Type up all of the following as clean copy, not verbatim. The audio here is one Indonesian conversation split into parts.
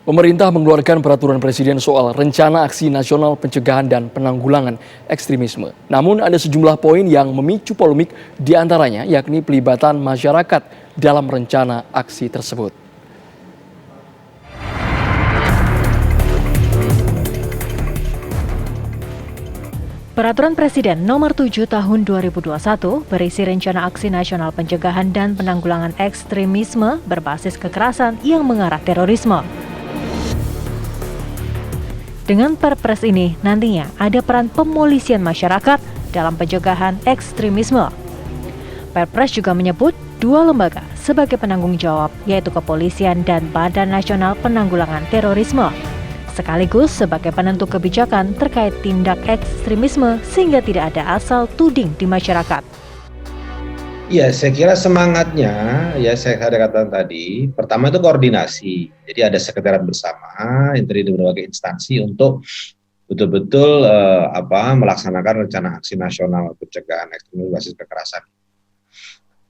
Pemerintah mengeluarkan peraturan presiden soal rencana aksi nasional pencegahan dan penanggulangan ekstremisme. Namun ada sejumlah poin yang memicu polemik, diantaranya yakni pelibatan masyarakat dalam rencana aksi tersebut. Peraturan Presiden Nomor 7 Tahun 2021 berisi rencana aksi nasional pencegahan dan penanggulangan ekstremisme berbasis kekerasan yang mengarah terorisme. Dengan Perpres ini, nantinya ada peran pemolisian masyarakat dalam pencegahan ekstremisme. Perpres juga menyebut dua lembaga sebagai penanggung jawab, yaitu Kepolisian dan Badan Nasional Penanggulangan Terorisme, sekaligus sebagai penentu kebijakan terkait tindak ekstremisme sehingga tidak ada asal tuding di masyarakat. Ya, saya kira semangatnya, ya saya ada katakan tadi, pertama itu koordinasi. Jadi ada sekretariat bersama yang terdiri dari berbagai instansi untuk betul-betul melaksanakan rencana aksi nasional pencegahan ekstremisme berbasis kekerasan.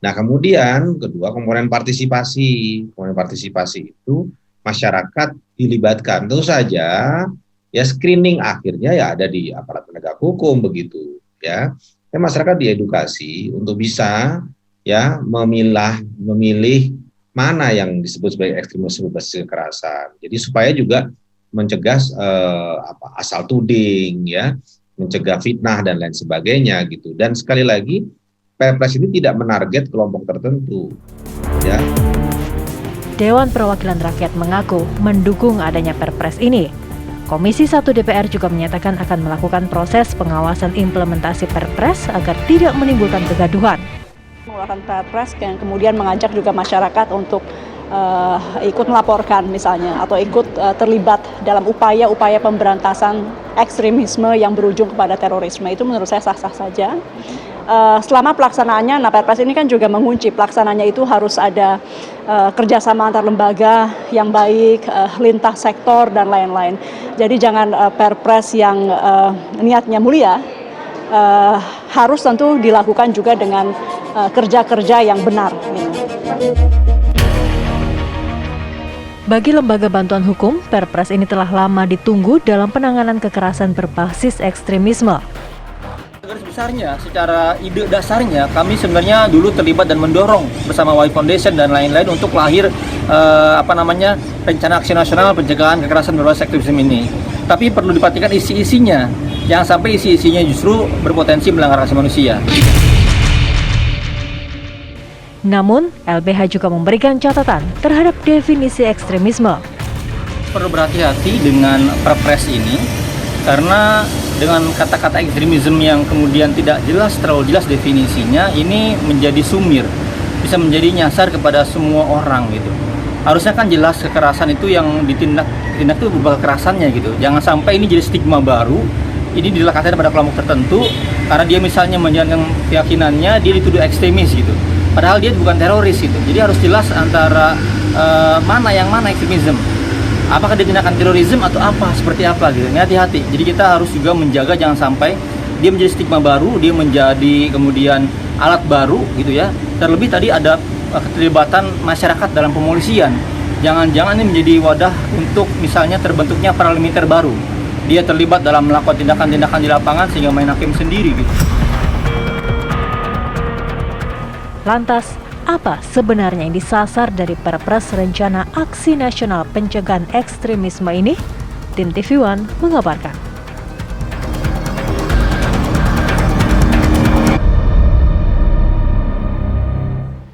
Nah, kemudian kedua komponen partisipasi. Komponen partisipasi itu masyarakat dilibatkan. Tentu saja ya screening akhirnya ya ada di aparat penegak hukum begitu ya. Masyarakat diedukasi untuk bisa ya memilih mana yang disebut sebagai ekstremisme berbasis kekerasan. Jadi supaya juga mencegah asal tuding ya, mencegah fitnah dan lain sebagainya gitu. Dan sekali lagi Perpres ini tidak menarget kelompok tertentu ya. Dewan Perwakilan Rakyat mengaku mendukung adanya Perpres ini. Komisi 1 DPR juga menyatakan akan melakukan proses pengawasan implementasi Perpres agar tidak menimbulkan kegaduhan. Mengeluarkan Perpres yang kemudian mengajak juga masyarakat untuk ikut melaporkan misalnya atau ikut terlibat dalam upaya-upaya pemberantasan ekstremisme yang berujung kepada terorisme, itu menurut saya sah-sah saja. Selama pelaksanaannya, nah Perpres ini kan juga mengunci pelaksananya itu harus ada kerjasama antar lembaga yang baik, lintas sektor dan lain-lain. Jadi jangan Perpres yang niatnya mulia, harus tentu dilakukan juga dengan kerja-kerja yang benar. Bagi lembaga bantuan hukum, Perpres ini telah lama ditunggu dalam penanganan kekerasan berbasis ekstremisme. Garis besarnya, secara ide dasarnya, kami sebenarnya dulu terlibat dan mendorong bersama Y Foundation dan lain-lain untuk lahir rencana aksi nasional pencegahan kekerasan berbasis ekstremisme ini. Tapi perlu diperhatikan isi-isinya, jangan sampai isi-isinya justru berpotensi melanggar hak asasi manusia. Namun, LBH juga memberikan catatan terhadap definisi ekstremisme. Perlu berhati-hati dengan Perpres ini, karena dengan kata-kata ekstremisme yang kemudian tidak jelas, terlalu jelas definisinya, ini menjadi sumir, bisa menjadi nyasar kepada semua orang gitu. Harusnya kan jelas kekerasan itu yang ditindak itu berupa kekerasannya gitu. Jangan sampai ini jadi stigma baru, ini dilakukan pada kelompok tertentu, karena dia misalnya menjalankan keyakinannya, dia dituduh ekstremis gitu. Padahal dia bukan teroris gitu. Jadi harus jelas antara mana yang mana ekstremisme. Apakah dia tindakan terorisme atau apa, seperti apa gitu. Ini hati-hati. Jadi kita harus juga menjaga jangan sampai dia menjadi stigma baru, dia menjadi kemudian alat baru gitu ya. Terlebih tadi ada keterlibatan masyarakat dalam pemolisian. Jangan-jangan ini menjadi wadah untuk misalnya terbentuknya paramiliter baru. Dia terlibat dalam melakukan tindakan-tindakan di lapangan sehingga main hakim sendiri gitu. Lantas, apa sebenarnya yang disasar dari Perpres Rencana Aksi Nasional Pencegahan Ekstremisme ini? Tim TV One mengabarkan.